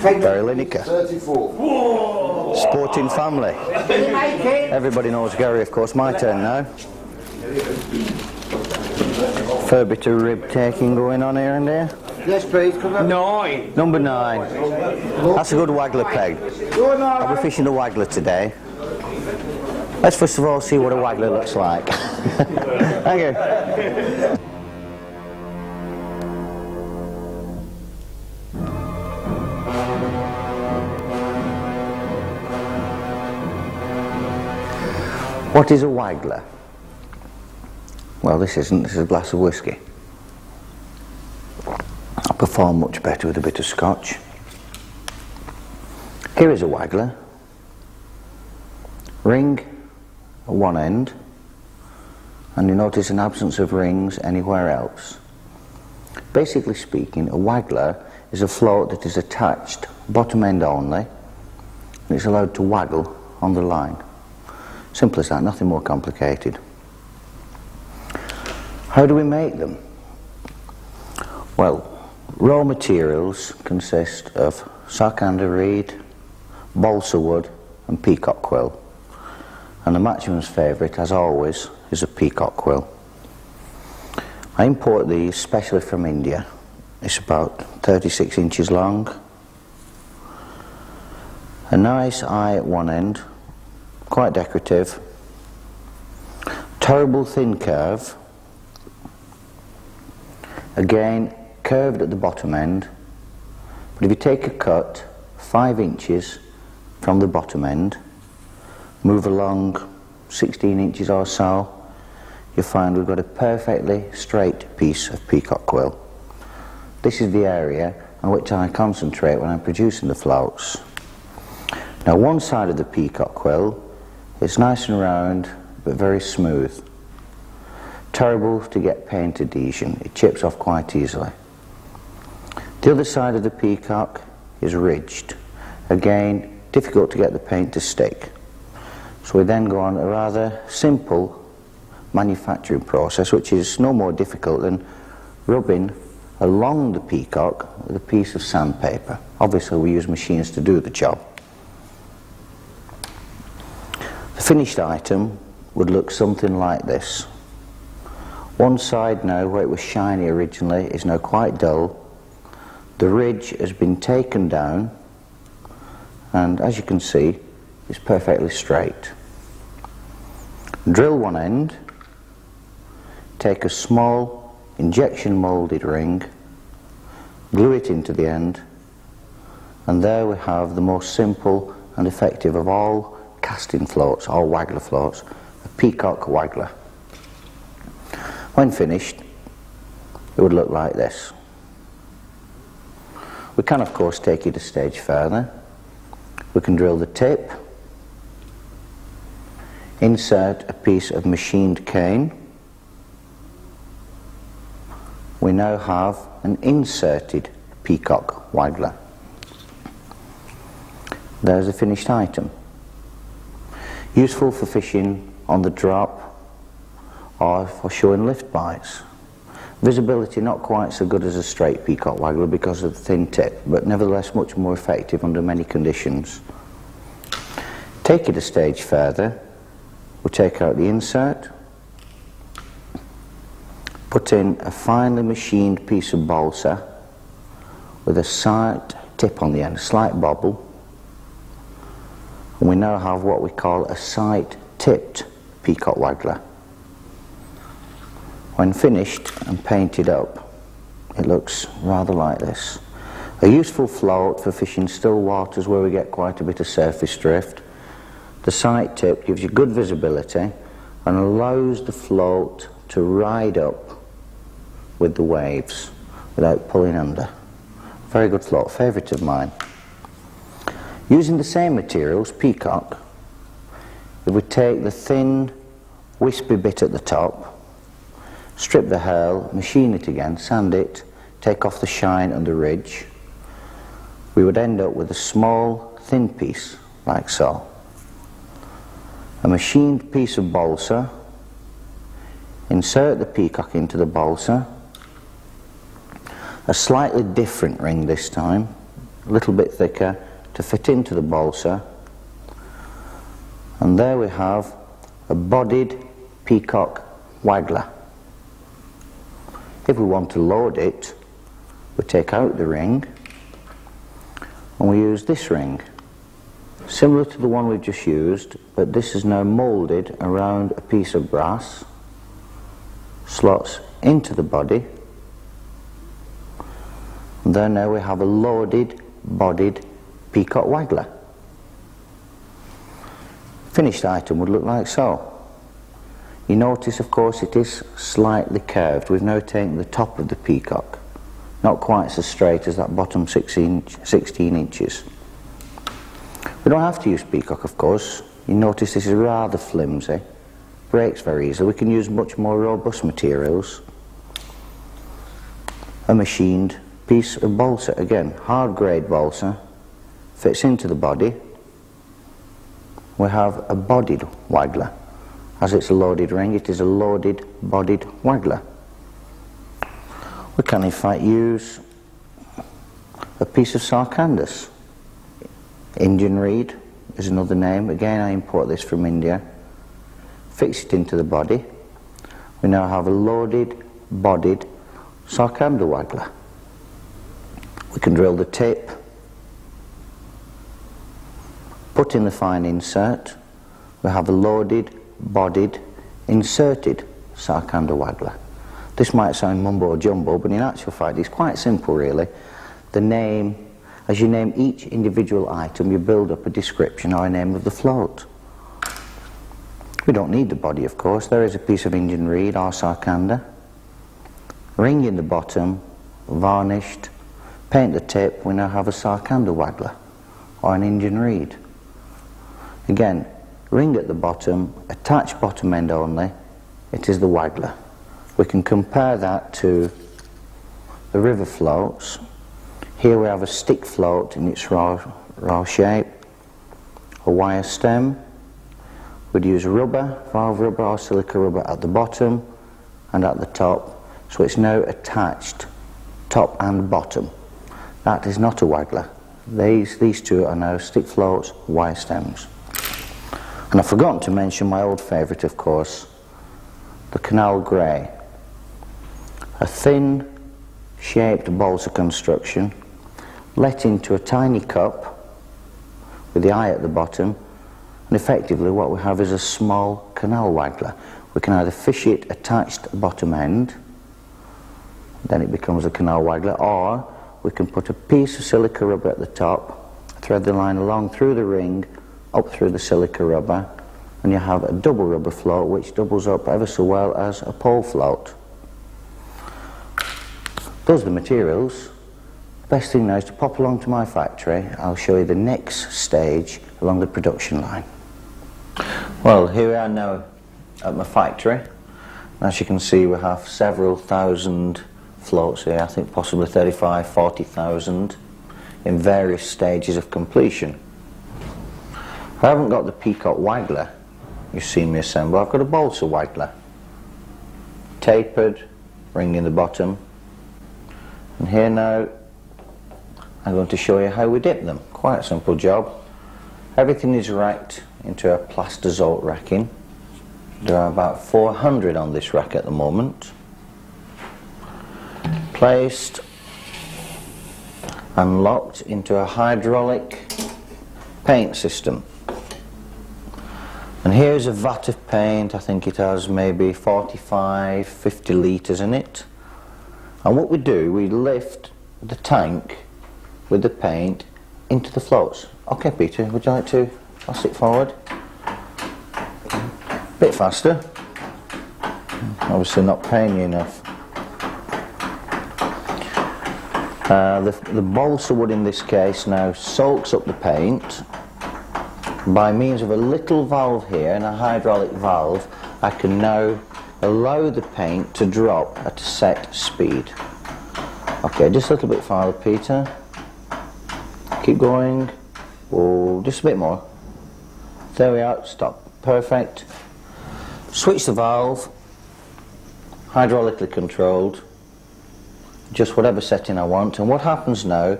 Gary Lineker. 34. Sporting family. Everybody knows Gary, of course. My turn now. Fair bit of rib taking going on here and there. Yes, please. Come on. 9. Number 9. That's a good Waggler peg. I'll be fishing the Waggler today. Let's first of all see what a Waggler looks like. Thank you. What is a Waggler? Well, this isn't. This is a glass of whiskey. I perform much better with a bit of scotch. Here is a Waggler. Ring at one end, and you notice an absence of rings anywhere else. Basically speaking, a Waggler is a float that is attached bottom end only, and it's allowed to waggle on the line. Simple as that, nothing more complicated. How do we make them? Well, raw materials consist of sarkander reed, balsa wood and peacock quill. And the matchman's favourite, as always, is a peacock quill. I import these specially from India. It's about 36 inches long. A nice eye at one end, quite decorative. Terrible thin curve. Again, curved at the bottom end. But if you take a cut 5 inches from the bottom end, move along 16 inches or so, you'll find we've got a perfectly straight piece of peacock quill. This is the area on which I concentrate when I'm producing the floats. Now, one side of the peacock quill is nice and round but very smooth. Terrible to get paint adhesion, it chips off quite easily. The other side of the peacock is ridged. Again, difficult to get the paint to stick. So we then go on a rather simple manufacturing process, which is no more difficult than rubbing along the peacock with a piece of sandpaper. Obviously we use machines to do the job. The finished item would look something like this. One side now, where it was shiny originally, is now quite dull. The ridge has been taken down, and as you can see, it's perfectly straight. Drill one end, take a small injection moulded ring, glue it into the end, and there we have the most simple and effective of all casting floats, all Waggler floats, a peacock Waggler. When finished, it would look like this. We can of course take it a stage further. We can drill the tip, insert a piece of machined cane. We now have an inserted peacock Waggler. There's a finished item. Useful for fishing on the drop or for showing lift bites. Visibility not quite so good as a straight peacock Waggler because of the thin tip, but nevertheless much more effective under many conditions. Take it a stage further. We'll take out the insert, put in a finely machined piece of balsa with a slight tip on the end, a slight bobble, and we now have what we call a side-tipped peacock Waggler. When finished and painted up, it looks rather like this. A useful float for fishing still waters where we get quite a bit of surface drift. The side tip gives you good visibility and allows the float to ride up with the waves without pulling under. Very good float, favourite of mine. Using the same materials, peacock, if we take the thin wispy bit at the top, strip the herl, machine it again, sand it, take off the shine and the ridge, we would end up with a small thin piece like so. A machined piece of balsa, insert the peacock into the balsa, a slightly different ring this time, a little bit thicker to fit into the balsa, and there we have a bodied peacock waggler. If we want to load it, we take out the ring and we use this ring, similar to the one we've just used, but this is now moulded around a piece of brass, slots into the body, and there now we have a loaded, bodied peacock waggler. Finished item would look like so. You notice, of course, it is slightly curved. We've now taken the top of the peacock, not quite so straight as that bottom 16 inches. We don't have to use peacock, of course. You notice this is rather flimsy, breaks very easily. We can use much more robust materials. A machined piece of balsa, again, hard grade balsa, fits into the body. We have a bodied waggler. As it's a loaded ring, it is a loaded bodied waggler. We can in fact use a piece of sarcandas. Indian reed is another name. Again, I import this from India. Fix it into the body. We now have a loaded bodied sarkanda waggler. We can drill the tip, put in the fine insert. We have a loaded, bodied, inserted sarkanda waggler. This might sound mumbo jumbo, but in actual fact it's quite simple really. The name, as you name each individual item, you build up a description or a name of the float. We don't need the body, of course. There is a piece of Indian reed or sarkanda. Ring in the bottom, varnished, paint the tip. We now have a sarkanda waggler or an Indian reed. Again, ring at the bottom, attach bottom end only, it is the waggler. We can compare that to the river floats. Here we have a stick float in its raw shape, a wire stem. We'd use rubber, valve rubber or silica rubber at the bottom and at the top, so it's now attached top and bottom. That is not a waggler. These two are now stick floats, wire stems. And I've forgotten to mention my old favourite, of course, the canal grey. A thin shaped balsa construction let into a tiny cup with the eye at the bottom, and effectively what we have is a small canal waggler. We can either fish it attached bottom end, then it becomes a canal waggler, or we can put a piece of silica rubber at the top, thread the line along through the ring, up through the silica rubber, and you have a double rubber float which doubles up ever so well as a pole float. Those are the materials. Best thing now is to pop along to my factory. I'll show you the next stage along the production line. Well, here we are now at my factory. As you can see, we have several thousand floats here, I think possibly 35, 40,000 in various stages of completion. I haven't got the peacock waggler you've seen me assemble. I've got a balsa waggler, tapered, ring in the bottom, and here now I'm going to show you how we dip them. Quite a simple job. Everything is racked into a plaster-zolt racking. There are about 400 on this rack at the moment. Placed and locked into a hydraulic paint system. And here's a vat of paint. I think it has maybe 45, 50 litres in it. And what we do, we lift the tank with the paint into the floats. Okay, Peter, would you like to pass it forward? A bit faster. Obviously not paying you enough. The balsa wood in this case now soaks up the paint. By means of a little valve here and a hydraulic valve, I can now allow the paint to drop at a set speed. Okay, just a little bit farther, Peter. Keep going. Oh, just a bit more. There we are, stop. Perfect. Switch the valve, hydraulically controlled, just whatever setting I want, and what happens now,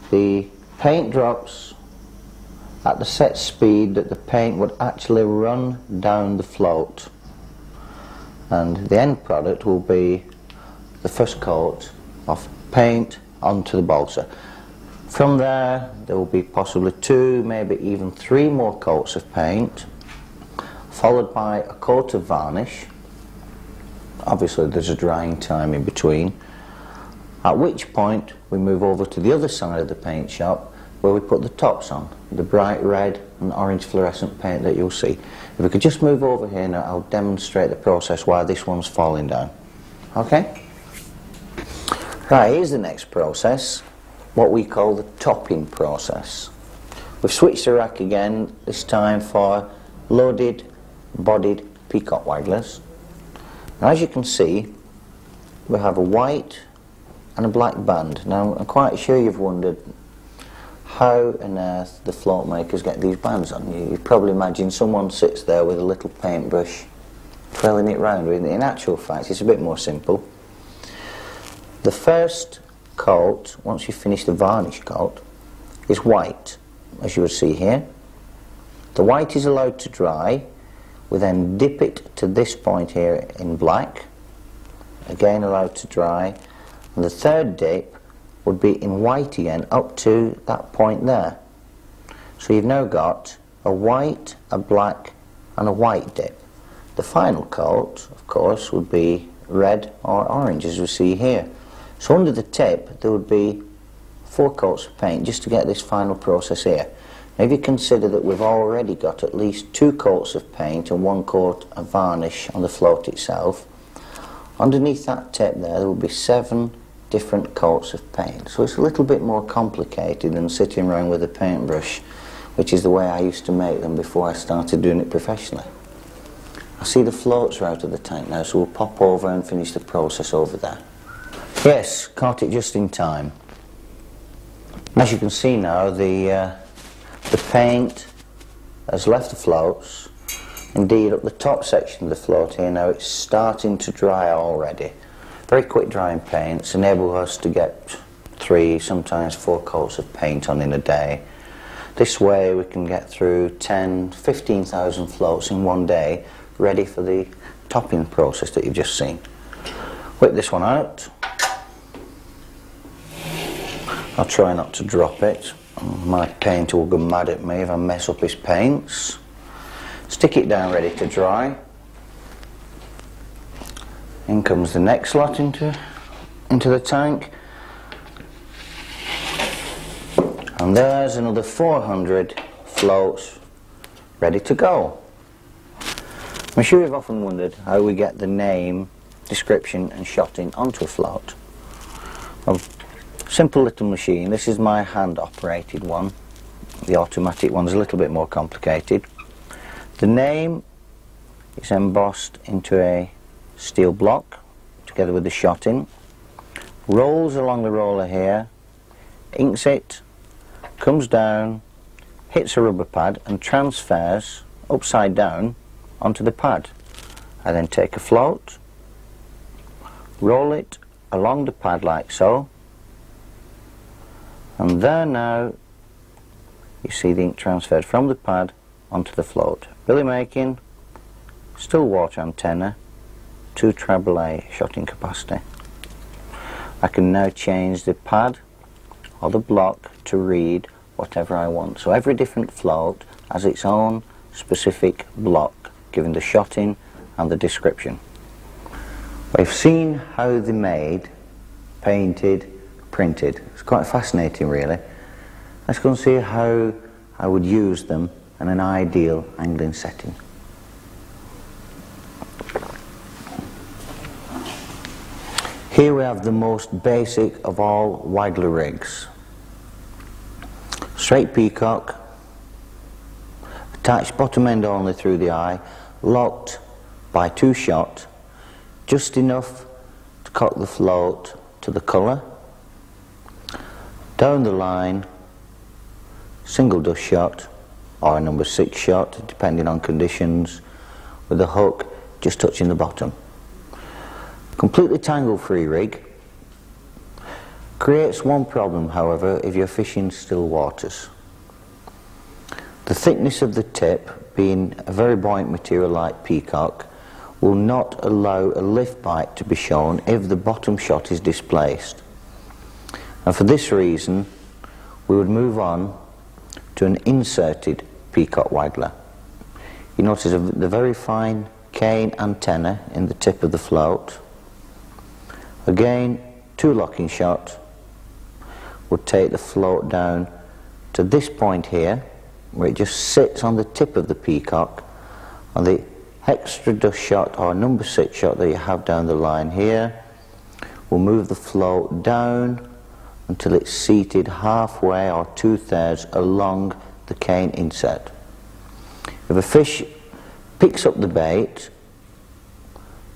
the paint drops at the set speed that the paint would actually run down the float, and the end product will be the first coat of paint onto the balsa. From there will be possibly 2, maybe even 3 more coats of paint, followed by a coat of varnish. Obviously there's a drying time in between, at which point we move over to the other side of the paint shop where we put the tops on, the bright red and orange fluorescent paint that you'll see. If we could just move over here now, I'll demonstrate the process while this one's falling down. Okay? Right, here's the next process, what we call the topping process. We've switched the rack again, this time for loaded bodied peacock wagglers. Now, as you can see, we have a white and a black band. Now, I'm quite sure you've wondered how on earth the float makers get these bands on. You probably imagine someone sits there with a little paintbrush twirling it round. In actual fact, it's a bit more simple. The first coat, once you finish the varnish coat, is white, as you will see here. The white is allowed to dry. We then dip it to this point here in black, again allowed to dry, and the third dip would be in white again up to that point there. So you've now got a white, a black and a white dip. The final coat, of course, would be red or orange, as we see here. So under the tip there would be 4 coats of paint just to get this final process here. Now, if you consider that we've already got at least 2 coats of paint and 1 coat of varnish on the float itself, underneath that tip there will be 7 different coats of paint. So it's a little bit more complicated than sitting around with a paintbrush, which is the way I used to make them before I started doing it professionally. I see the floats are out of the tank now, so we'll pop over and finish the process over there. Yes, caught it just in time. As you can see now, the paint has left the floats. Indeed, up the top section of the float here now, it's starting to dry already. Very quick drying paints enable us to get 3, sometimes 4 coats of paint on in a day. This way we can get through 10, 15,000 floats in one day, ready for the topping process that you've just seen. Whip this one out. I'll try not to drop it. My painter will go mad at me if I mess up his paints. Stick it down ready to dry. In comes the next lot into the tank. And there's another 400 floats ready to go. I'm sure you've often wondered how we get the name, description and shotting onto a float. Well, simple little machine. This is my hand operated one. The automatic one's a little bit more complicated. The name is embossed into a steel block together with the shotting, rolls along the roller here, inks it, comes down, hits a rubber pad and transfers upside down onto the pad. I then take a float, roll it along the pad like so, and there now you see the ink transferred from the pad onto the float. Billy Makin, still water antenna, 2 treble A shotting capacity. I can now change the pad or the block to read whatever I want. So every different float has its own specific block, given the shotting and the description. We've seen how they're made, painted, printed. It's quite fascinating really. Let's go and see how I would use them in an ideal angling setting. Here we have the most basic of all Waggler rigs. Straight peacock, attached bottom end only through the eye, locked by 2 shot, just enough to cock the float to the colour. Down the line, single dust shot or a number 6 shot depending on conditions, with the hook just touching the bottom. Completely tangle free rig. Creates one problem, however, if you're fishing still waters. The thickness of the tip, being a very buoyant material like peacock, will not allow a lift bite to be shown if the bottom shot is displaced. And for this reason, we would move on to an inserted peacock waggler. You notice the very fine cane antenna in the tip of the float. Again, 2 locking shots would take the float down to this point here, where it just sits on the tip of the peacock, and the extra dust shot or number 6 shot that you have down the line here will move the float down until it's seated halfway or 2/3 along the cane insert. If a fish picks up the bait,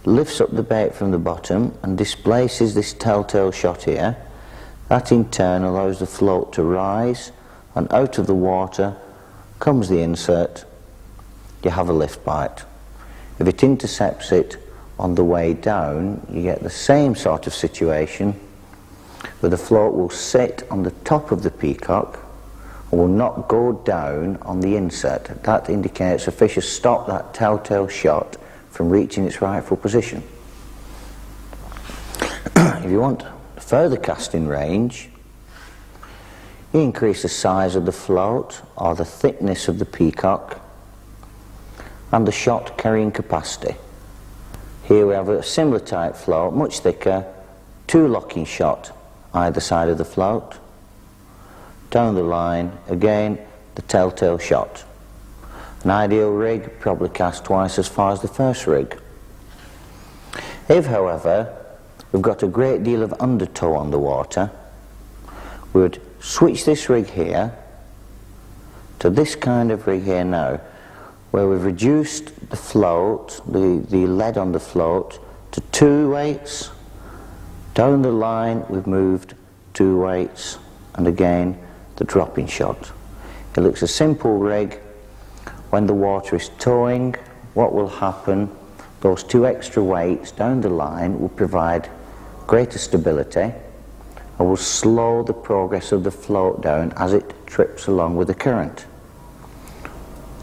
lifts up the bait from the bottom and displaces this telltale shot here, that in turn allows the float to rise, and out of the water comes the insert. You have a lift bite. If it intercepts it on the way down, you get the same sort of situation where the float will sit on the top of the peacock and will not go down on the insert. That indicates a fish has stopped that telltale shot from reaching its rightful position. If you want further casting range, you increase the size of the float or the thickness of the peacock and the shot carrying capacity. Here we have a similar type float, much thicker, 2 locking shot either side of the float. Down the line, again, the telltale shot. An ideal rig probably cast twice as far as the first rig. If, however, we've got a great deal of undertow on the water, we would switch this rig here to this kind of rig here now, where we've reduced the float, the lead on the float, to 2 weights. Down the line we've moved 2 weights, and again the dropping shot. It looks a simple rig. When the water is towing, what will happen, those 2 extra weights down the line will provide greater stability and will slow the progress of the float down as it trips along with the current.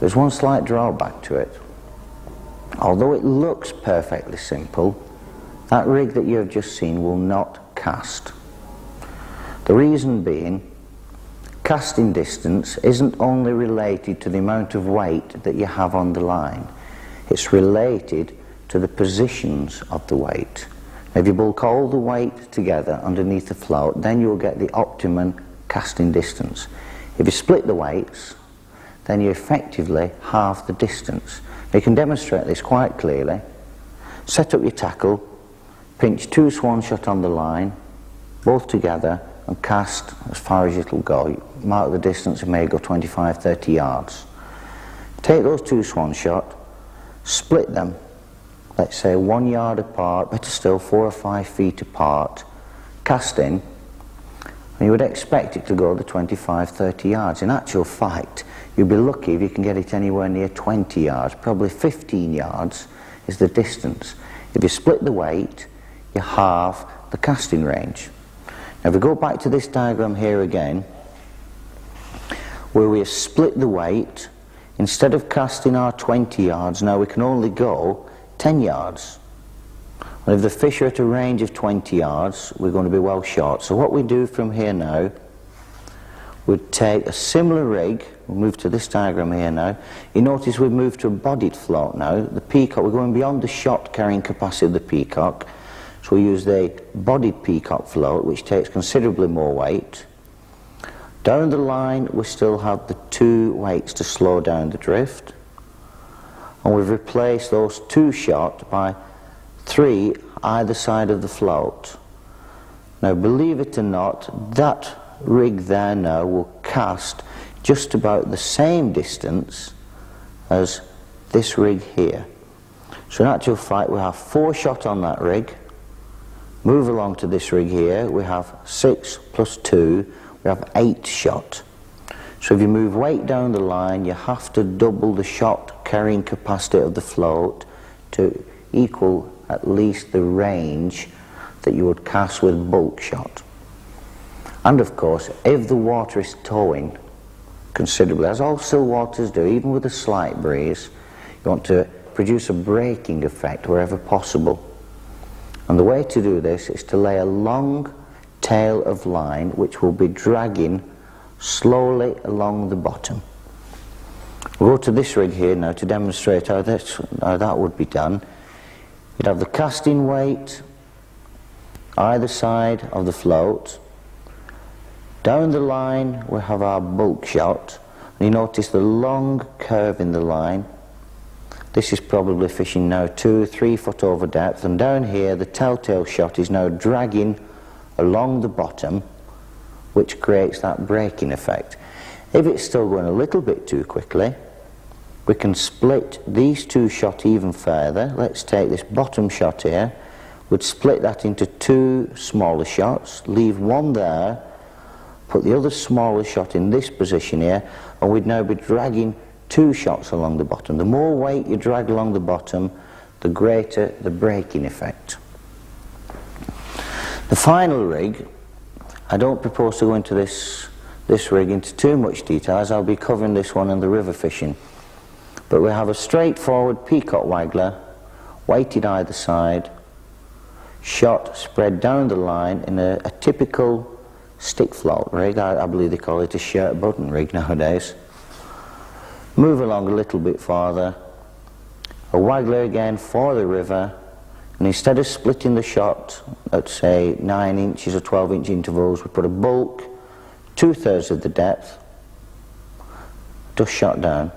There's one slight drawback to it. Although it looks perfectly simple, that rig that you have just seen will not cast. The reason being, casting distance isn't only related to the amount of weight that you have on the line, it's related to the positions of the weight. Now, if you bulk all the weight together underneath the float, then you'll get the optimum casting distance. If you split the weights, then you effectively halve the distance. You can demonstrate this quite clearly. Set up your tackle, pinch 2 swan shot on the line, both together, and cast as far as it'll go. Mark the distance, it may go 25-30 yards. Take those 2 swan shot, split them, let's say 1 yard apart, better still 4 or 5 feet apart, cast in, and you would expect it to go the 25-30 yards. In actual fact, you'll be lucky if you can get it anywhere near 20 yards, probably 15 yards is the distance. If you split the weight, you halve the casting range. Now if we go back to this diagram here again, where we have split the weight, instead of casting our 20 yards, now we can only go 10 yards. And if the fish are at a range of 20 yards, we're going to be well short. So what we do from here now, we'd take a similar rig, we'll move to this diagram here now. You notice we've moved to a bodied float now. The peacock, we're going beyond the shot carrying capacity of the peacock. So we use the bodied peacock float, which takes considerably more weight. Down the line we still have the 2 weights to slow down the drift, and we've replaced those 2 shot by 3 either side of the float. Now believe it or not, that rig there now will cast just about the same distance as this rig here. So in actual fact we have 4 shot on that rig. Move along to this rig here, we have 6 plus 2, we have 8 shot. So if you move weight down the line, you have to double the shot carrying capacity of the float to equal at least the range that you would cast with bulk shot. And of course, if the water is towing considerably, as all still waters do, even with a slight breeze, you want to produce a braking effect wherever possible. And the way to do this is to lay a long tail of line which will be dragging slowly along the bottom. We'll go to this rig here now to demonstrate how that would be done. You'd have the casting weight either side of the float. Down the line we have our bulk shot, and you notice the long curve in the line. This is probably fishing now 2-3 foot over depth, and down here the telltale shot is now dragging along the bottom, which creates that braking effect. If it's still going a little bit too quickly, we can split these two shots even further. Let's take this bottom shot here, we'd split that into 2 smaller shots, leave one there, put the other smaller shot in this position here, and we'd now be dragging 2 shots along the bottom. The more weight you drag along the bottom, the greater the braking effect. The final rig, I don't propose to go into this rig into too much detail, as I'll be covering this one in the river fishing. But we have a straightforward peacock waggler, weighted either side, shot spread down the line in a typical stick float rig. I believe they call it a shirt button rig nowadays. Move along a little bit farther, a waggler again for the river, and instead of splitting the shot at say 9 inches or 12 inch intervals, we put a bulk 2/3 of the depth, just shot down,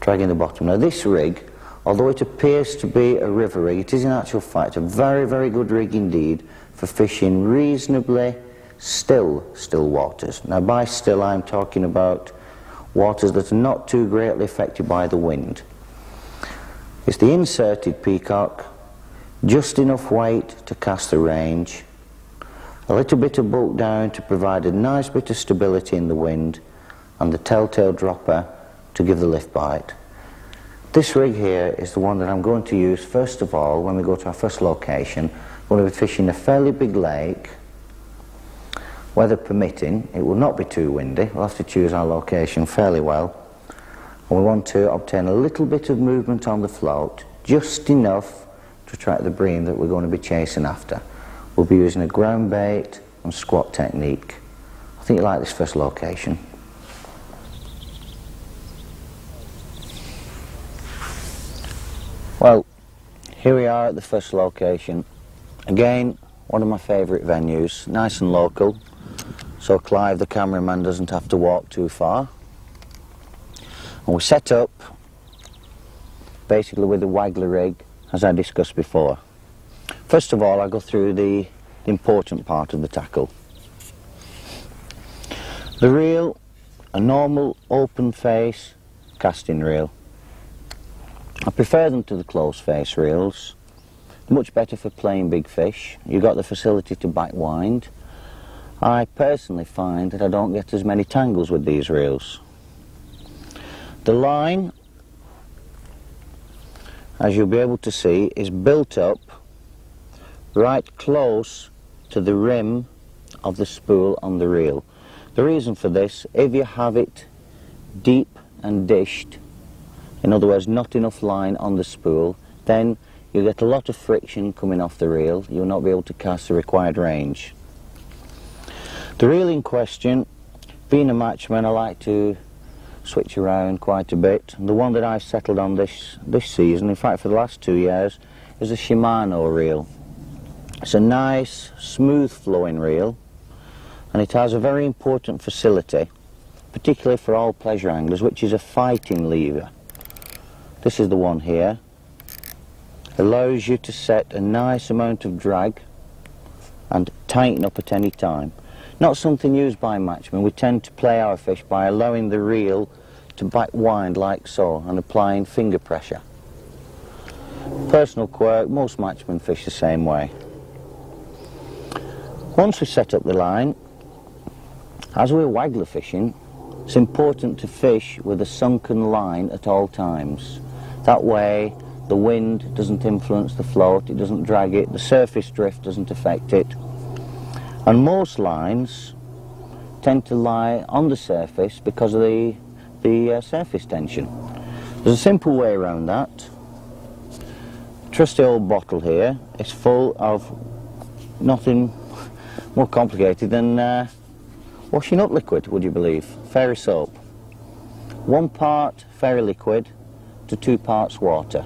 dragging the bottom. Now this rig, although it appears to be a river rig, it is in actual fact a very, very good rig indeed for fishing reasonably still waters. Now by still I'm talking about waters that are not too greatly affected by the wind. It's the inserted peacock, just enough weight to cast the range, a little bit of bulk down to provide a nice bit of stability in the wind, and the telltale dropper to give the lift bite. This rig here is the one that I'm going to use first of all when we go to our first location. We're going to be fishing a fairly big lake, weather permitting. It will not be too windy. We'll have to choose our location fairly well, and we want to obtain a little bit of movement on the float, just enough to attract the bream that we're going to be chasing after. We'll be using a ground bait and squat technique. I think you like this first location. Well, here we are at the first location. Again, one of my favourite venues, nice and local, so Clive the cameraman doesn't have to walk too far. And we set up basically with the Waggler rig, as I discussed before. First of all, I go through the important part of the tackle. The reel, a normal open face casting reel. I prefer them to the closed face reels. Much better for playing big fish. You've got the facility to back wind. I personally find that I don't get as many tangles with these reels. The line, as you'll be able to see, is built up right close to the rim of the spool on the reel. The reason for this, if you have it deep and dished, in other words not enough line on the spool, then you get a lot of friction coming off the reel. You'll not be able to cast the required range. The reel in question, being a matchman, I like to switch around quite a bit. The one that I've settled on this season, in fact for the last 2 years, is a Shimano reel. It's a nice smooth flowing reel, and it has a very important facility, particularly for all pleasure anglers, which is a fighting lever. This is the one here. Allows you to set a nice amount of drag and tighten up at any time. Not something used by matchmen. We tend to play our fish by allowing the reel to back wind like so and applying finger pressure. Personal quirk, most matchmen fish the same way. Once we set up the line, as we're waggler fishing, it's important to fish with a sunken line at all times. That way the wind doesn't influence the float, it doesn't drag it, the surface drift doesn't affect it. And most lines tend to lie on the surface because of the surface tension. There's a simple way around that. Trusty old bottle here is full of nothing more complicated than washing up liquid, would you believe? Fairy soap. 1 part fairy liquid to 2 parts water.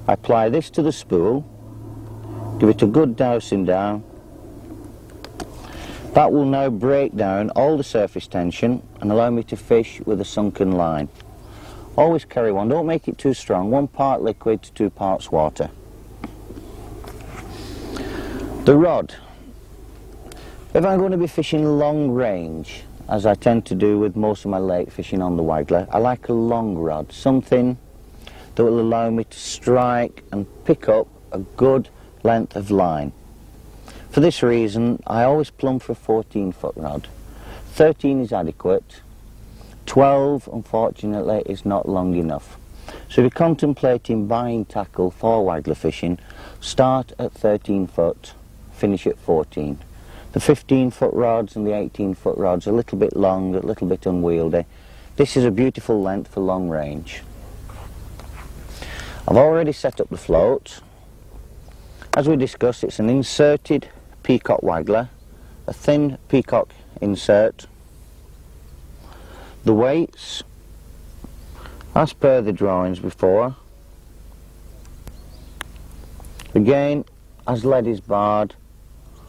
I apply this to the spool, give it a good dousing down. That will now break down all the surface tension and allow me to fish with a sunken line. Always carry one, don't make it too strong. 1 part liquid to 2 parts water. The rod. If I'm going to be fishing long range, as I tend to do with most of my lake fishing on the Waggler, I like a long rod, something that will allow me to strike and pick up a good length of line. For this reason, I always plumb for a 14-foot rod. 13 is adequate. 12, unfortunately, is not long enough. So if you're contemplating buying tackle for Waggler fishing, start at 13 foot, finish at 14. The 15-foot rods and the 18-foot rods are a little bit long, a little bit unwieldy. This is a beautiful length for long range. I've already set up the float. As we discussed, it's an inserted peacock Waggler, a thin peacock insert. The weights, as per the drawings before. Again, as lead is barred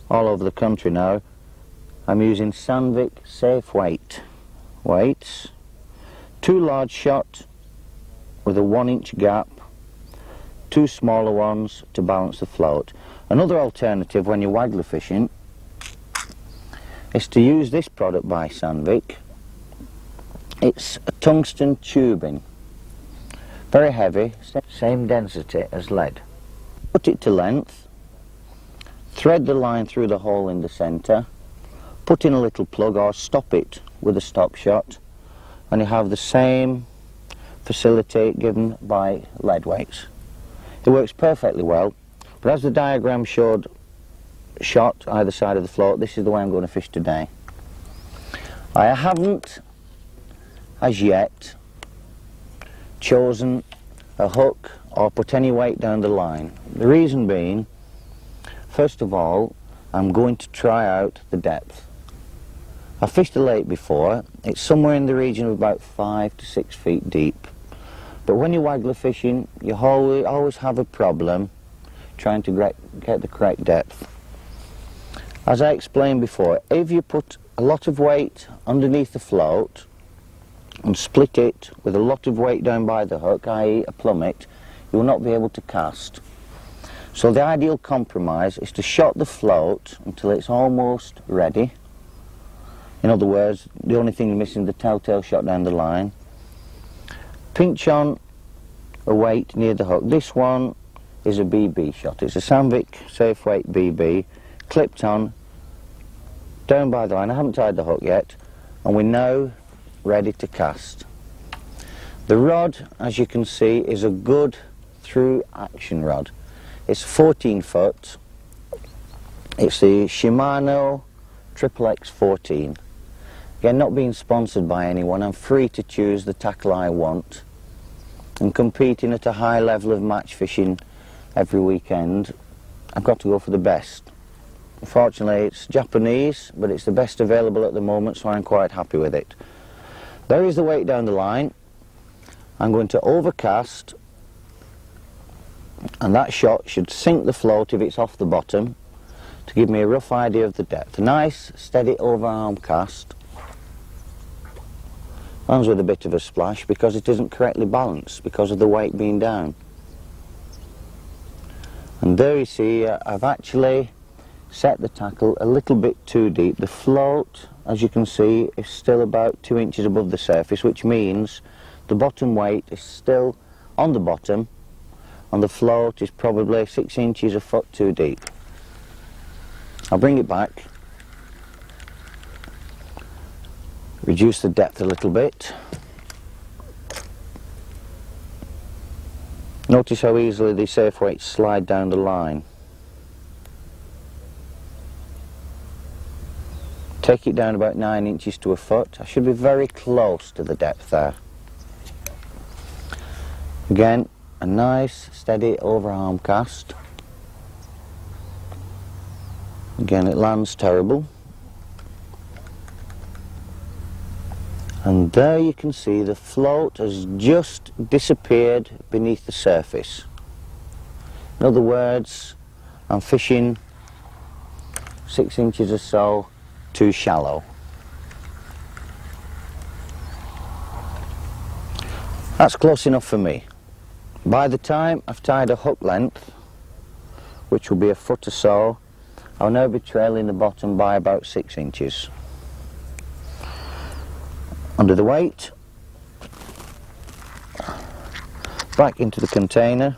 all over the country now, I'm using Sandvik safe weight weights. 2 large shot with a 1-inch gap, 2 smaller ones to balance the float. Another alternative when you're Waggler fishing is to use this product by Sandvik. It's a tungsten tubing, very heavy, same density as lead. Put it to length, thread the line through the hole in the centre, put in a little plug or stop it with a stop shot, and you have the same facility given by lead weights. It works perfectly well, but as the diagram showed, shot either side of the float, this is the way I'm going to fish today. I haven't as yet chosen a hook or put any weight down the line. The reason being, first of all, I'm going to try out the depth. I've fished a lake before. It's somewhere in the region of about 5 to 6 feet deep. But when you're Waggler fishing, you always have a problem trying to get the correct depth. As I explained before, if you put a lot of weight underneath the float and split it with a lot of weight down by the hook, i.e. a plummet, you will not be able to cast. So the ideal compromise is to shot the float until it's almost ready. In other words, the only thing missing is the telltale shot down the line. Pinch on a weight near the hook. This one is a BB shot. It's a Sandvik safe weight BB, clipped on, down by the line. I haven't tied the hook yet, and we're now ready to cast. The rod, as you can see, is a good through action rod. It's 14 foot. It's the Shimano XXX14. Again, not being sponsored by anyone, I'm free to choose the tackle I want. And competing at a high level of match fishing every weekend, I've got to go for the best. Unfortunately, it's Japanese, but it's the best available at the moment, so I'm quite happy with it. There is the weight down the line. I'm going to overcast, and that shot should sink the float if it's off the bottom to give me a rough idea of the depth. A nice, steady overarm cast. Lands with a bit of a splash because it isn't correctly balanced because of the weight being down. And there you see, I've actually set the tackle a little bit too deep. The float, as you can see, is still about 2 inches above the surface, which means the bottom weight is still on the bottom and the float is probably 6 inches a foot too deep. I'll bring it back, reduce the depth a little bit. Notice how easily the safe weights slide down the line. Take it down about 9 inches to a foot. I should be very close to the depth there. Again, a nice steady overarm cast. Again, it lands terrible. And there you can see the float has just disappeared beneath the surface. In other words, I'm fishing 6 inches or so too shallow. That's close enough for me. By the time I've tied a hook length, which will be a foot or so, I'll now be trailing the bottom by about 6 inches. Under the weight, back into the container,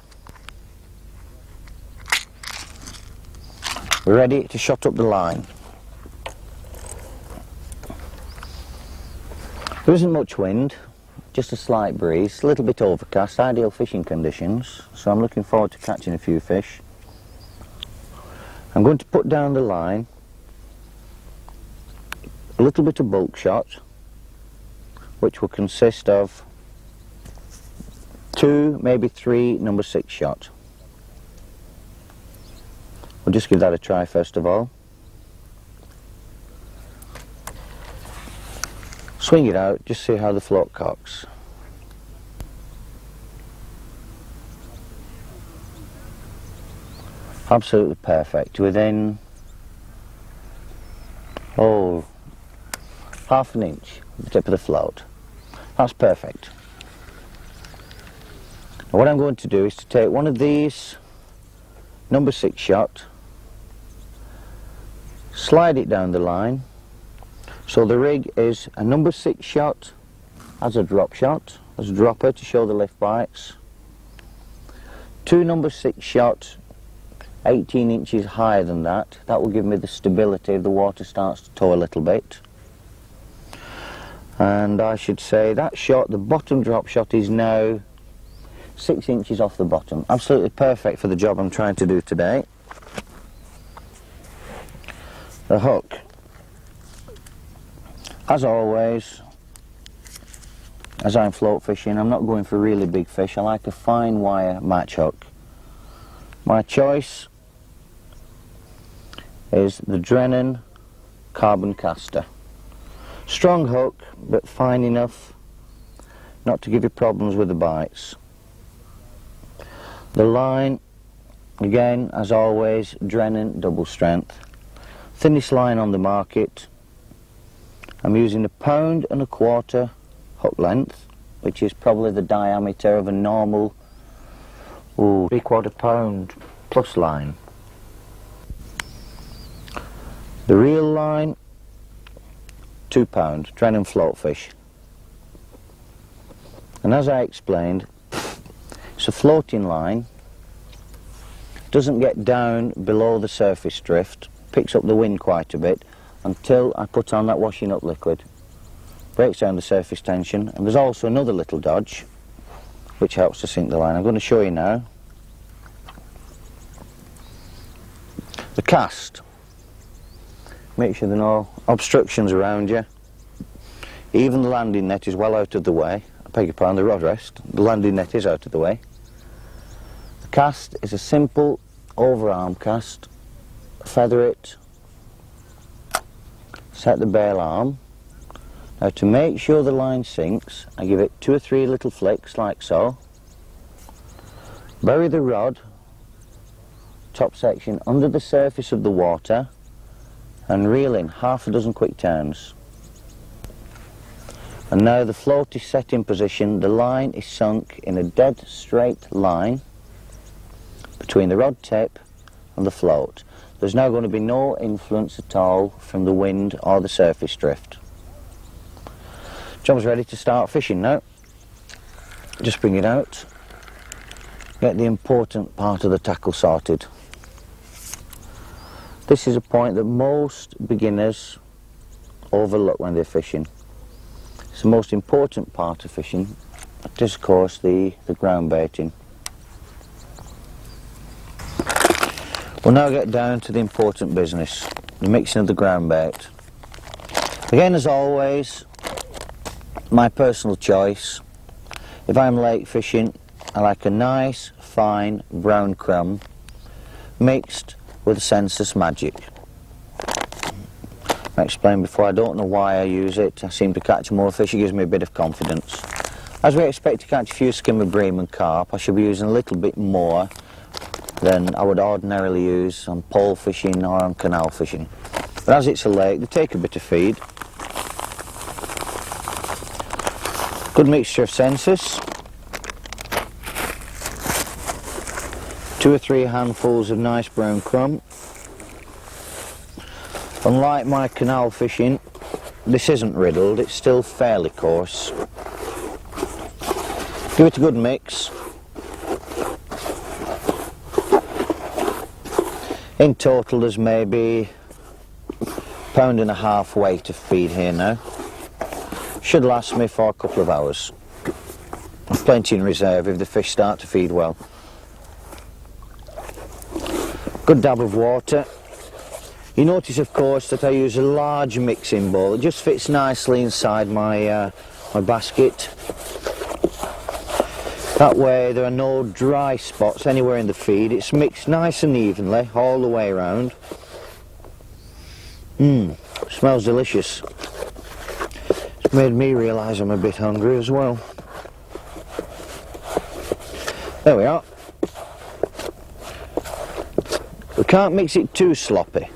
we're ready to shot up the line. There isn't much wind, just a slight breeze, a little bit overcast, ideal fishing conditions, so I'm looking forward to catching a few fish. I'm going to put down the line, a little bit of bulk shot, which will consist of 2, maybe 3 number 6 shot. We'll just give that a try first of all. Swing it out, just see how the float cocks. Absolutely perfect, within, half an inch of the tip of the float. That's perfect. Now what I'm going to do is to take one of these number 6 shot, slide it down the line, so the rig is a number 6 shot as a drop shot, as a dropper to show the lift bites, 2 number 6 shot 18 inches higher than that. That will give me the stability if the water starts to tow a little bit. And I should say that shot, the bottom drop shot, is now 6 inches off the bottom. Absolutely perfect for the job I'm trying to do today. The hook, as always, as I'm float fishing, I'm not going for really big fish. I like a fine wire match hook. My choice is the Drennan carbon caster. Strong hook, but fine enough not to give you problems with the bites. The line, again, as always, Drennan double strength. Thinnest line on the market. I'm using 1.25 pound hook length, which is probably the diameter of a normal 3/4 pound plus line. The reel line, 2 pound, Drennan floatfish. And as I explained, it's a floating line, doesn't get down below the surface drift, picks up the wind quite a bit until I put on that washing up liquid. Breaks down the surface tension, and there's also another little dodge which helps to sink the line. I'm going to show you now. The cast. Make sure there are no obstructions around you. Even the landing net is well out of the way. I beg your pardon, the rod rest. The landing net is out of the way. The cast is a simple overarm cast. Feather it. Set the bail arm. Now to make sure the line sinks, I give it 2 or 3 little flicks like so. Bury the rod, top section, under the surface of the water and reel in 6 quick turns. And now the float is set in position, the line is sunk in a dead straight line between the rod tip and the float. There's now going to be no influence at all from the wind or the surface drift. Job's ready to start fishing now. Just bring it out, get the important part of the tackle sorted. This is a point that most beginners overlook when they're fishing. It's the most important part of fishing. It is, of course, the ground baiting. We'll now get down to the important business, the mixing of the ground bait. Again, as always, my personal choice. If I'm lake fishing, I like a nice fine brown crumb mixed with Sensus Magic. I explained before, I don't know why I use it. I seem to catch more fish. It gives me a bit of confidence. As we expect to catch a few skimmer bream and carp, I should be using a little bit more than I would ordinarily use on pole fishing or on canal fishing. But as it's a lake, they take a bit of feed. Good mixture of Sensus. 2 or 3 handfuls of nice brown crumb. Unlike my canal fishing, this isn't riddled, it's still fairly coarse. Give it a good mix. In total there's maybe £1.5 pound weight of feed here now. Should last me for a couple of hours. I've plenty in reserve if the fish start to feed well. Good dab of water. You notice of course that I use a large mixing bowl. It just fits nicely inside my basket. That way there are no dry spots anywhere in the feed. It's mixed nice and evenly all the way around. Smells delicious. It's made me realise I'm a bit hungry as well. There we are. We can't mix it too sloppy.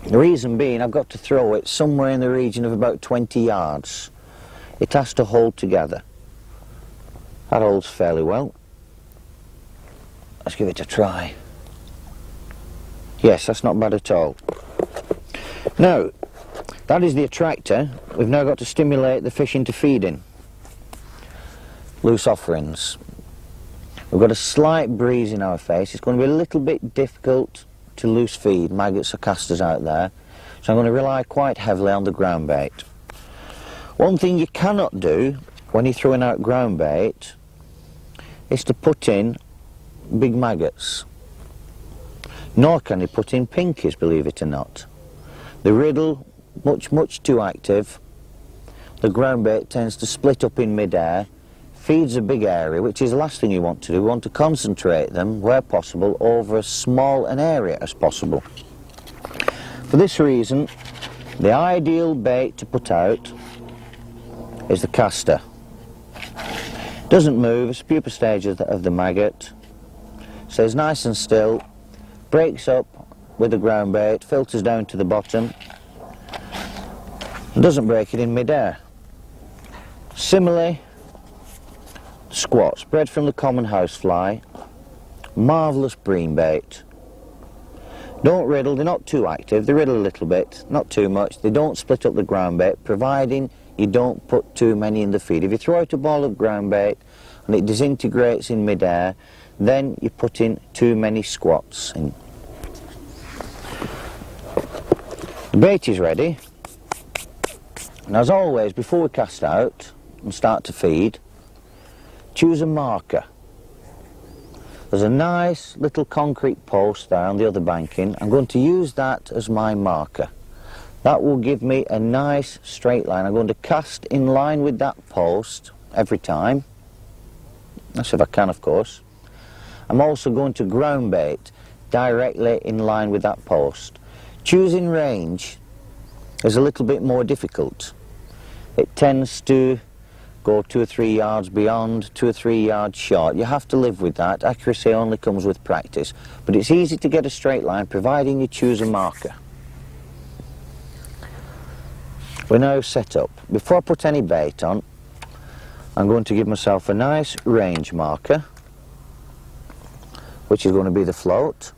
The reason being, I've got to throw it somewhere in the region of about 20 yards. It has to hold together. That holds fairly well. Let's give it a try. Yes, that's not bad at all. Now, that is the attractor. We've now got to stimulate the fish into feeding. Loose offerings. We've got a slight breeze in our face. It's going to be a little bit difficult to loose feed maggots or casters out there, so I'm going to rely quite heavily on the ground bait. One thing you cannot do when you're throwing out ground bait is to put in big maggots. Nor can you put in pinkies, believe it or not. The riddle, much too active. The ground bait tends to split up in mid-air, feeds a big area, which is the last thing you want to do. You want to concentrate them, where possible, over as small an area as possible. For this reason, the ideal bait to put out is the caster. Doesn't move, it's the pupa stage of the maggot, stays nice and still, breaks up with the ground bait, filters down to the bottom, and doesn't break it in mid-air. Similarly, squats, bred from the common housefly, marvellous bream bait. Don't riddle, they're not too active, they riddle a little bit, not too much, they don't split up the ground bait, providing you don't put too many in the feed. If you throw out a ball of ground bait and it disintegrates in mid-air, then you put in too many squats in. The bait is ready, and as always, before we cast out and start to feed, choose a marker. There's a nice little concrete post there on the other banking. I'm going to use that as my marker. That will give me a nice straight line. I'm going to cast in line with that post every time. That's if I can, of course. I'm also going to ground bait directly in line with that post. Choosing range is a little bit more difficult. It tends to go 2 or 3 yards beyond, 2 or 3 yards short. You have to live with that. Accuracy only comes with practice. But it's easy to get a straight line, providing you choose a marker. We're now set up. Before I put any bait on, I'm going to give myself a nice range marker, which is going to be the float.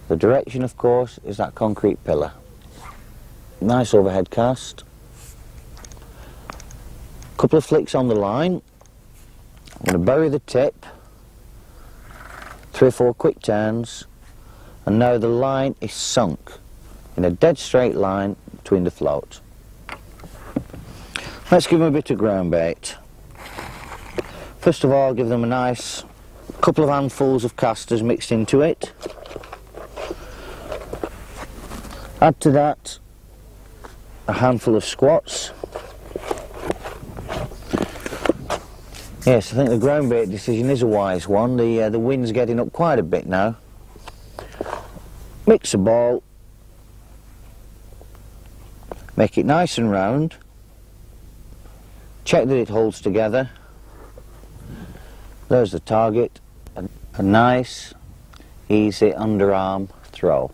The direction, of course, is that concrete pillar. Nice overhead cast. Couple of flicks on the line. I'm going to bury the tip. 3 or 4 quick turns. And now the line is sunk in a dead straight line between the float. Let's give them a bit of ground bait. First of all, give them a nice couple of handfuls of casters mixed into it. Add to that a handful of squats. Yes, I think the ground bait decision is a wise one. The wind's getting up quite a bit now. Mix the ball, make it nice and round, check that it holds together. There's the target, a nice, easy underarm throw.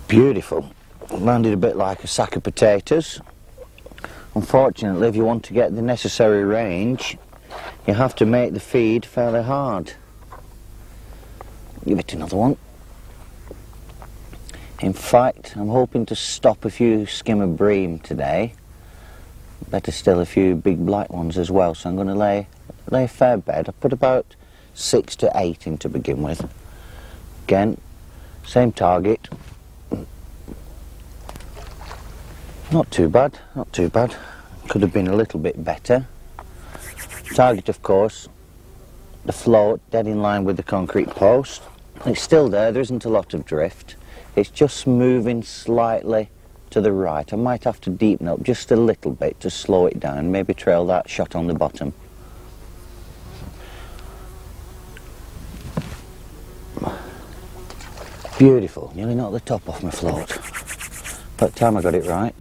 Beautiful. Landed a bit like a sack of potatoes. Unfortunately, if you want to get the necessary range, you have to make the feed fairly hard. Give it another one. In fact, I'm hoping to stop a few skimmer bream today. Better still, a few big black ones as well. So I'm going to lay a fair bed. I put about 6 to 8 in to begin with. Again, same target. Not too bad, not too bad. Could have been a little bit better. Target, of course, the float, dead in line with the concrete post. It's still there isn't a lot of drift. It's just moving slightly to the right. I might have to deepen up just a little bit to slow it down, maybe trail that shot on the bottom. Beautiful, nearly knocked the top off my float. By the time I got it right.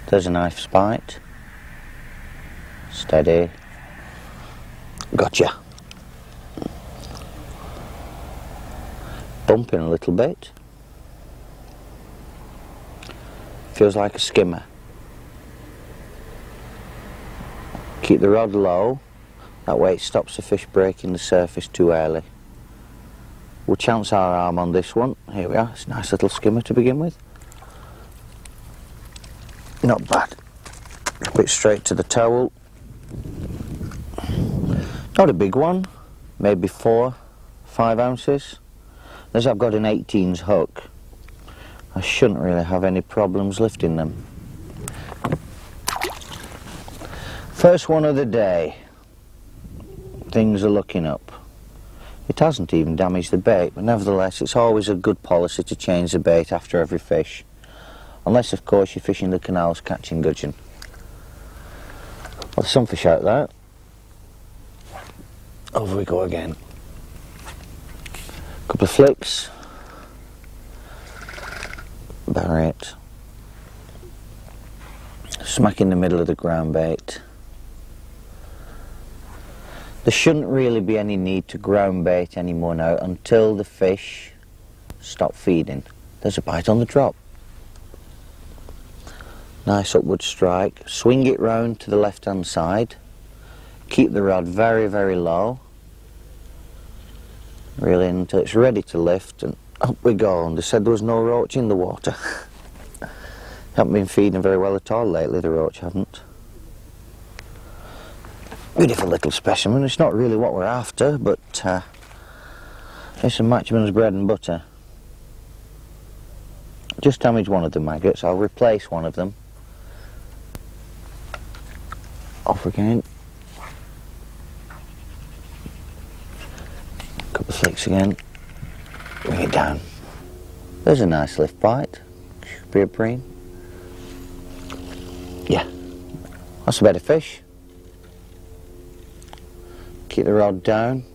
There's a knife spite. Steady. Gotcha. Bumping a little bit. Feels like a skimmer. Keep the rod low. That way it stops the fish breaking the surface too early. We'll chance our arm on this one. Here we are. It's a nice little skimmer to begin with. Not bad. Drop it straight to the towel. Not a big one. Maybe 4, 5 ounces. As I've got an 18's hook, I shouldn't really have any problems lifting them. First one of the day. Things are looking up. It hasn't even damaged the bait, but nevertheless it's always a good policy to change the bait after every fish. Unless, of course, you're fishing the canals catching gudgeon. Well, there's some fish out there. Over we go again. Couple of flicks. Bury it. Smack in the middle of the ground bait. There shouldn't really be any need to ground bait anymore now until the fish stop feeding. There's a bite on the drop. Nice upward strike. Swing it round to the left hand side. Keep the rod very, very low. Reel in until it's ready to lift, and up we go. And they said there was no roach in the water. Haven't been feeding very well at all lately, the roach haven't. Beautiful little specimen. It's not really what we're after, but it's a matchman's bread and butter. Just damaged one of the maggots. I'll replace one of them. Off again. Couple of flicks again. Bring it down. There's a nice lift bite. Should be a bream. Yeah. That's a better fish. Keep the rod down.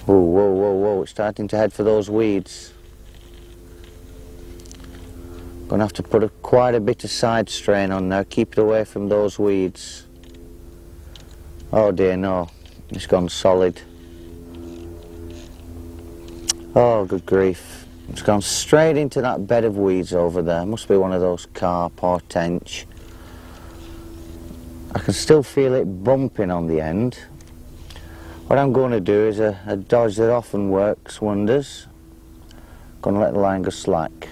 Whoa, whoa, whoa, whoa. It's starting to head for those weeds. Going to have to put quite a bit of side strain on now. Keep it away from those weeds. Oh dear, no. It's gone solid. Oh, good grief. It's gone straight into that bed of weeds over there. Must be one of those carp or tench. I can still feel it bumping on the end. What I'm going to do is a dodge that often works wonders. Going to let the line go slack.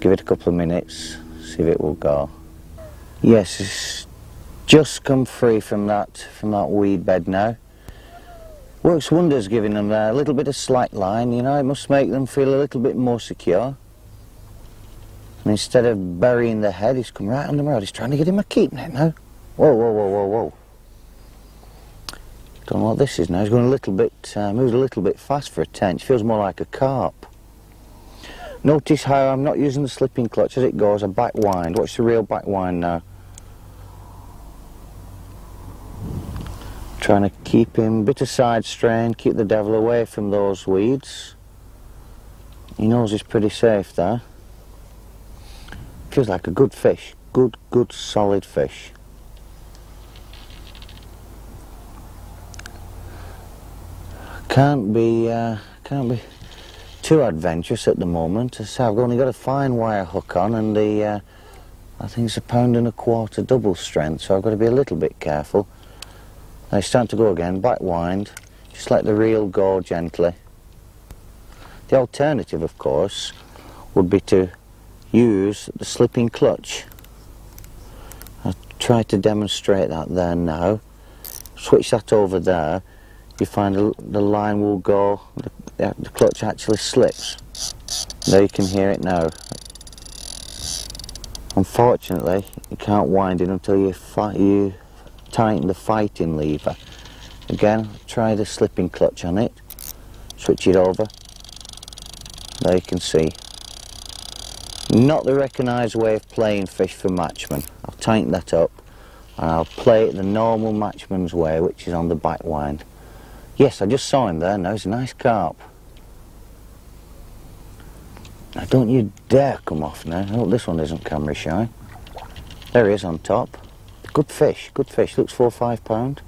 Give it a couple of minutes, see if it will go. Yes, it's just come free from that weed bed now. Works wonders giving them a little bit of slack line, you know. It must make them feel a little bit more secure. And instead of burying the head, he's come right on the road. He's trying to get him a keep net now. Whoa, whoa, whoa, whoa, whoa. Don't know what this is now. It's going a little bit, moved a little bit fast for a tench. Feels more like a carp. Notice how I'm not using the slipping clutch as it goes. I back wind. Watch the real back wind now. Trying to keep him, bit of side strain, keep the devil away from those weeds. He knows he's pretty safe there. Feels like a good fish. Good solid fish. Can't be too adventurous at the moment. So I've only got a fine wire hook on, and the I think it's 1.25 pound double strength, so I've got to be a little bit careful. Now it's time to go again, back wind, just let the reel go gently. The alternative, of course, would be to use the slipping clutch. I'll try to demonstrate that there now. Switch that over there. You find the line will go, the clutch actually slips. There you can hear it now. Unfortunately, you can't wind it until you tighten the fighting lever. Again, try the slipping clutch on it. Switch it over. There you can see. Not the recognised way of playing fish for matchmen. I'll tighten that up and I'll play it the normal matchman's way, which is on the back wind. Yes, I just saw him there now. He's a nice carp. Now don't you dare come off now. I hope this one isn't camera shy. There he is on top. Good fish, good fish. Looks 4 or 5 pound.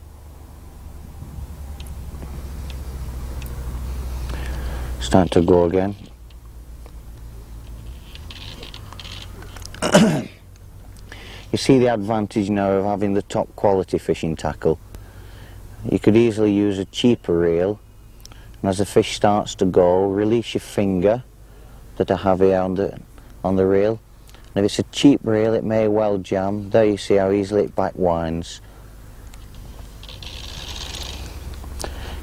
It's time to go again. You see the advantage now of having the top quality fishing tackle. You could easily use a cheaper reel, and as the fish starts to go, release your finger that I have here on the reel. And if it's a cheap reel, it may well jam. There you see how easily it back winds.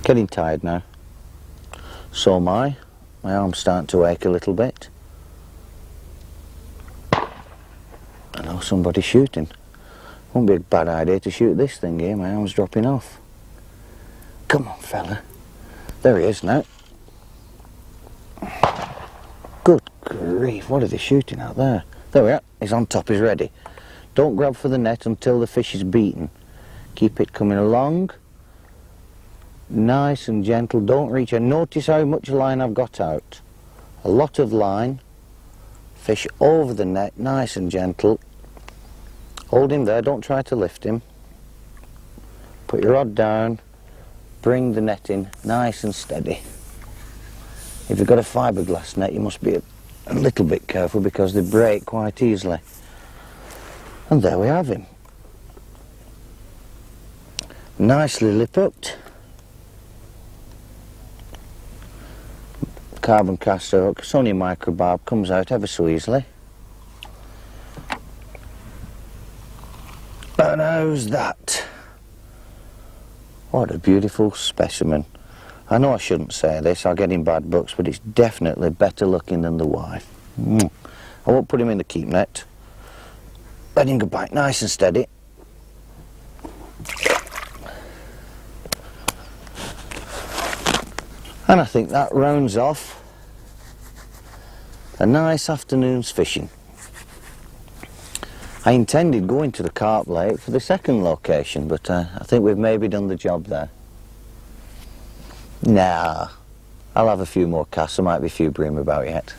Getting tired now. So am I. My arm's starting to ache a little bit. I know somebody's shooting. Won't be a bad idea to shoot this thing here. My arm's dropping off. Come on, fella. There he is now. Good grief, what are they shooting out there? There we are. He's on top, he's ready. Don't grab for the net until the fish is beaten. Keep it coming along. Nice and gentle. Don't reach out. Notice how much line I've got out. A lot of line. Fish over the net, nice and gentle. Hold him there, don't try to lift him. Put your rod down. Bring the net in nice and steady. If you've got a fiberglass net, you must be a little bit careful because they break quite easily. And there we have him. Nicely lip hooked. Carbon caster hook, it's only a microbarb, comes out ever so easily. And how's that? What a beautiful specimen. I know I shouldn't say this, I'll get in bad books, but it's definitely better looking than the wife. I won't put him in the keep net. Let him go back nice and steady. And I think that rounds off a nice afternoon's fishing. I intended going to the carp lake for the second location, but I think we've maybe done the job there. Nah, I'll have a few more casts, there might be a few bream about yet.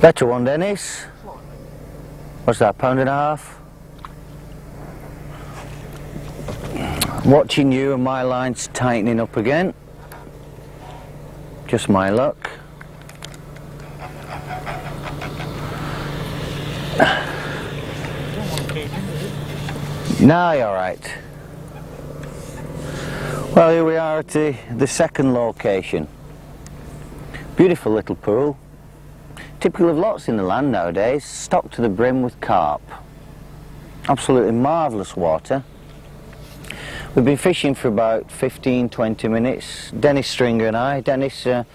Better one, Dennis. What's that, £1.50? Watching you and my line's tightening up again. Just my luck. Now you're right. Well, here we are at the second location. Beautiful little pool. Typical of lots in the land nowadays, stocked to the brim with carp. Absolutely marvellous water. We've been fishing for about 15-20 minutes. Dennis Stringer and I. Dennis, an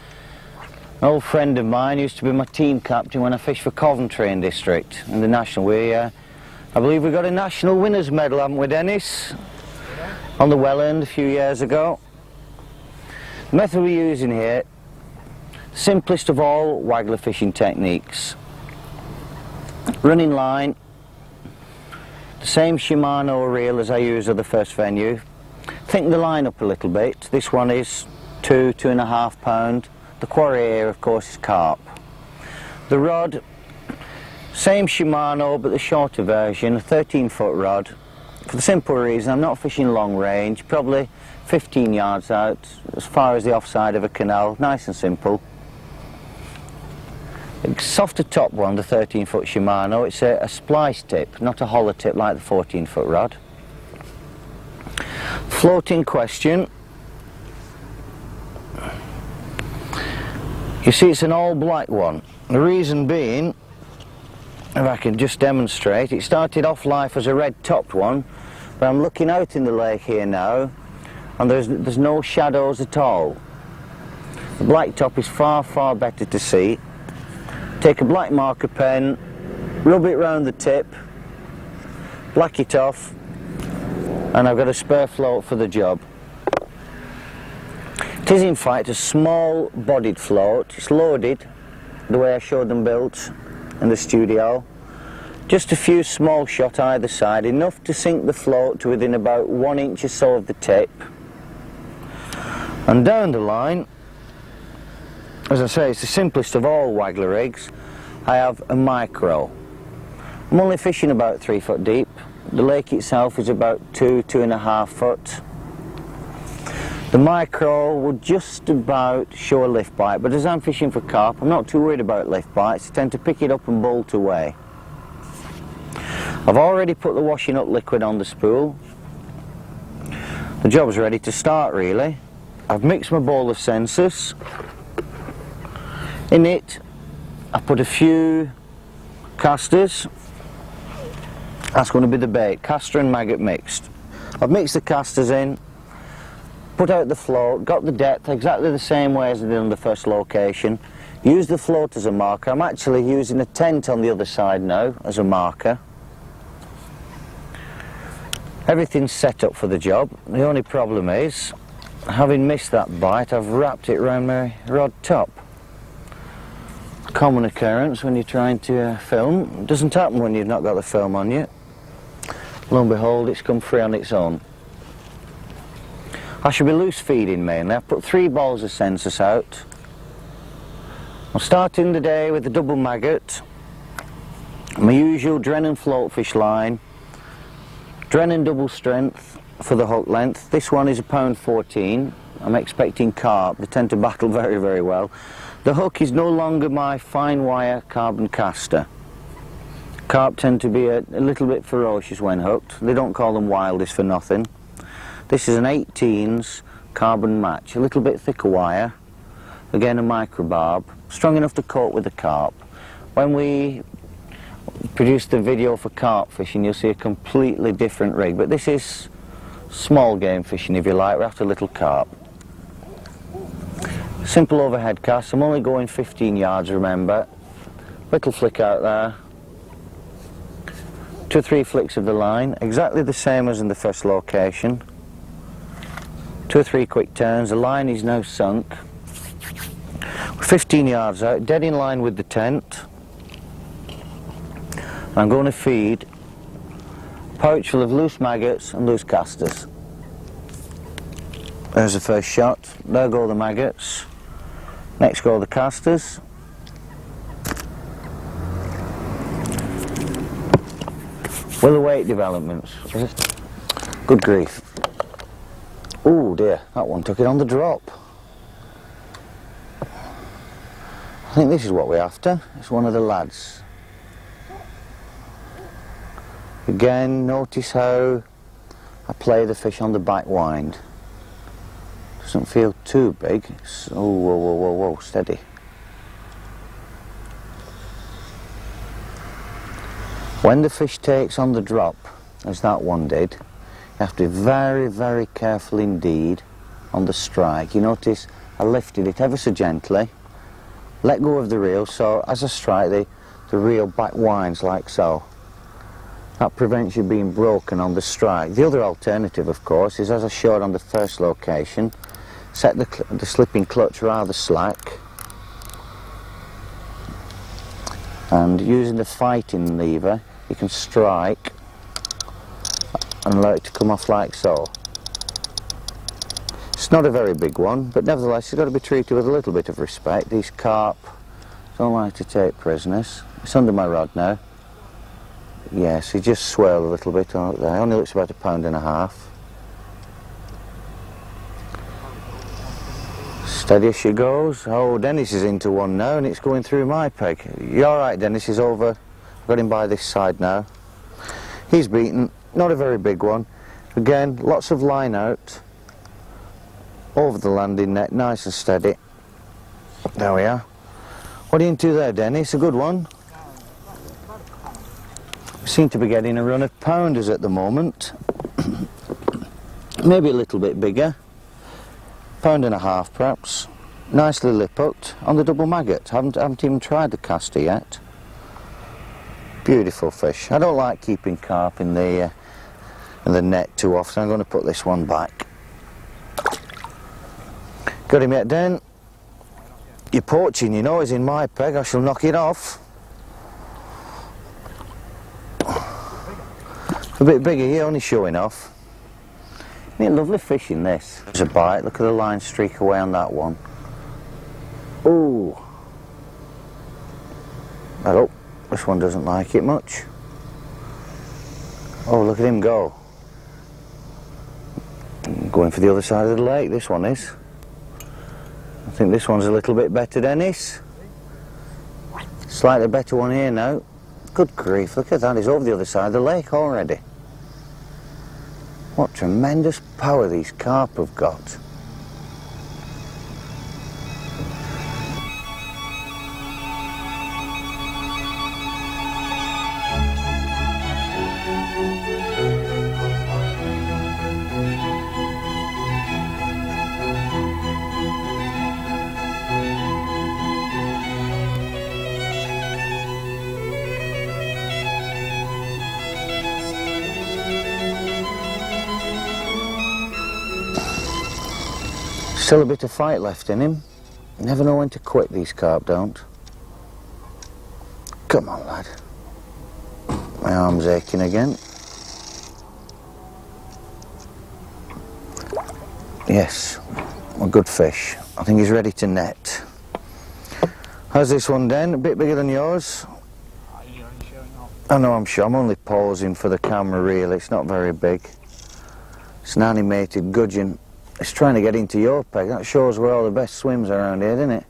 old friend of mine, used to be my team captain when I fished for Coventry in District in the national. I believe we got a national winners medal, haven't we, Dennis? Yeah. On the Welland a few years ago. The method we're using here, simplest of all Waggler fishing techniques. Running line, the same Shimano reel as I used at the first venue. Thicken the line up a little bit. This one is 2.5 pound. The quarry here, of course, is carp. The rod, same Shimano but the shorter version, a 13-foot rod. For the simple reason I'm not fishing long range, probably 15 yards out, as far as the offside of a canal, nice and simple. A softer top one, the 13-foot Shimano, it's a splice tip, not a hollow tip like the 14-foot rod. Floating question. You see it's an all black one. The reason being, if I can just demonstrate, it started off life as a red topped one, but I'm looking out in the lake here now and there's no shadows at all. The black top is far, far better to see. Take a black marker pen, rub it round the tip, black it off, and I've got a spare float for the job. It is in fact a small bodied float. It's loaded the way I showed them built in the studio. Just a few small shot either side, enough to sink the float to within about 1 inch or so of the tip. And down the line, as I say, it's the simplest of all Waggler rigs. I have a micro. I'm only fishing about 3 foot deep. The lake itself is about 2.5 foot. The micro would just about show a lift bite, but as I'm fishing for carp, I'm not too worried about lift bites. I tend to pick it up and bolt away. I've already put the washing up liquid on the spool. The job's ready to start, really. I've mixed my bowl of senses. In it, I put a few casters. That's going to be the bait, castor and maggot mixed. I've mixed the casters in, put out the float, got the depth exactly the same way as I did on the first location. Used the float as a marker. I'm actually using a tent on the other side now as a marker. Everything's set up for the job. The only problem is, having missed that bite, I've wrapped it around my rod top. Common occurrence when you're trying to film. It doesn't happen when you've not got the film on you. Lo and behold, it's come free on its own. I should be loose feeding mainly. I've put 3 balls of census out. I'm starting the day with a double maggot, my usual Drennan floatfish line, Drennan double strength for the hook length. This one is £1.14. I'm expecting carp. They tend to battle very, very well. The hook is no longer my fine wire carbon caster. Carp tend to be a little bit ferocious when hooked. They don't call them wildies for nothing. This is an 18s carbon match, a little bit thicker wire. Again, a microbarb, strong enough to cope with the carp. When we produce the video for carp fishing, you'll see a completely different rig, but this is small game fishing, if you like. We're after little carp. Simple overhead cast. I'm only going 15 yards, remember. Little flick out there. 2 or 3 flicks of the line, exactly the same as in the first location. 2 or 3 quick turns. The line is now sunk. 15 yards out, dead in line with the tent. I'm going to feed a pouch full of loose maggots and loose casters. There's the first shot. There go the maggots. Next go the casters. Will await developments. Good grief. Oh dear, that one took it on the drop. I think this is what we're after. It's one of the lads. Again, notice how I play the fish on the back wind. Doesn't feel too big. It's, oh, whoa, whoa, whoa, whoa, steady. When the fish takes on the drop, as that one did, you have to be very, very careful indeed on the strike. You notice I lifted it ever so gently, let go of the reel, so as I strike the reel back winds like so. That prevents you being broken on the strike. The other alternative, of course, is as I showed on the first location, set the slipping clutch rather slack, and using the fighting lever you can strike and allow it to come off like so. It's not a very big one, but nevertheless it's got to be treated with a little bit of respect. These carp don't like to take prisoners. It's under my rod now. Yes, he just swirled a little bit out there. Only looks about 1.5 pounds. Steady as she goes. Oh, Dennis is into one now and it's going through my peg. You alright, Dennis? He's over. I've got him by this side now. He's beaten. Not a very big one. Again, lots of line out. Over the landing net, nice and steady. There we are. What are you into there, Dennis? A good one? We seem to be getting a run of pounders at the moment. Maybe a little bit bigger. 1.5 pounds perhaps. Nicely lip hooked on the double maggot. Haven't even tried the caster yet. Beautiful fish. I don't like keeping carp in the net too often. I'm going to put this one back. Got him yet, Den? You're poaching, you know, he's in my peg. I shall knock it off. A bit bigger here, only showing off. Isn't it lovely fishing, this? There's a bite. Look at the line streak away on that one. Ooh. Oh, this one doesn't like it much. Oh, look at him go. Going for the other side of the lake, this one is. I think this one's a little bit better, Dennis. Slightly better one here now. Good grief, look at that, he's over the other side of the lake already. What tremendous power these carp have got. Still a bit of fight left in him. You never know when to quit, these carp don't. Come on, lad. My arm's aching again. Yes, a good fish. I think he's ready to net. How's this one, Den? A bit bigger than yours? Are you only showing off? I know, I'm sure. I'm only posing for the camera, really. It's not very big. It's an animated gudgeon. It's trying to get into your peg. That shows where all the best swims are around here, doesn't it?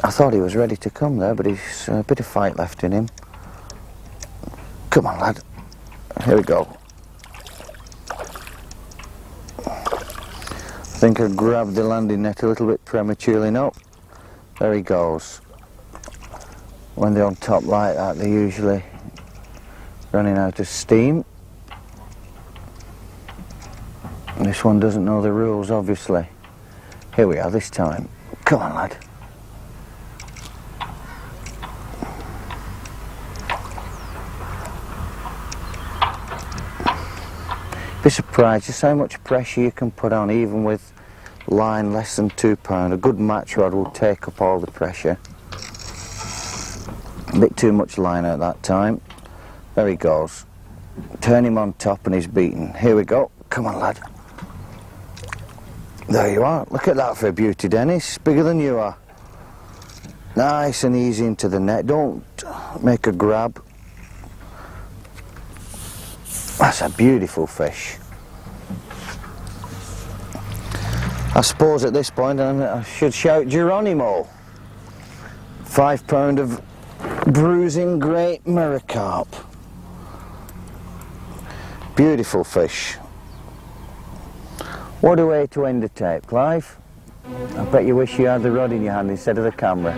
I thought he was ready to come there, but he's a bit of fight left in him. Come on, lad. Here we go. I think I grabbed the landing net a little bit prematurely. No. There he goes. When they're on top like that, they're usually running out of steam. This one doesn't know the rules, obviously. Here we are this time. Come on, lad. Be surprised just how much pressure you can put on, even with line less than 2 pounds. A good match rod will take up all the pressure. A bit too much line at that time. There he goes. Turn him on top and he's beaten. Here we go. Come on, lad. There you are. Look at that for a beauty, Dennis. Bigger than you are. Nice and easy into the net. Don't make a grab. That's a beautiful fish. I suppose at this point I should shout Geronimo. 5 pound of bruising great mirror carp. Beautiful fish. What a way to end the tape, Clive. I bet you wish you had the rod in your hand instead of the camera.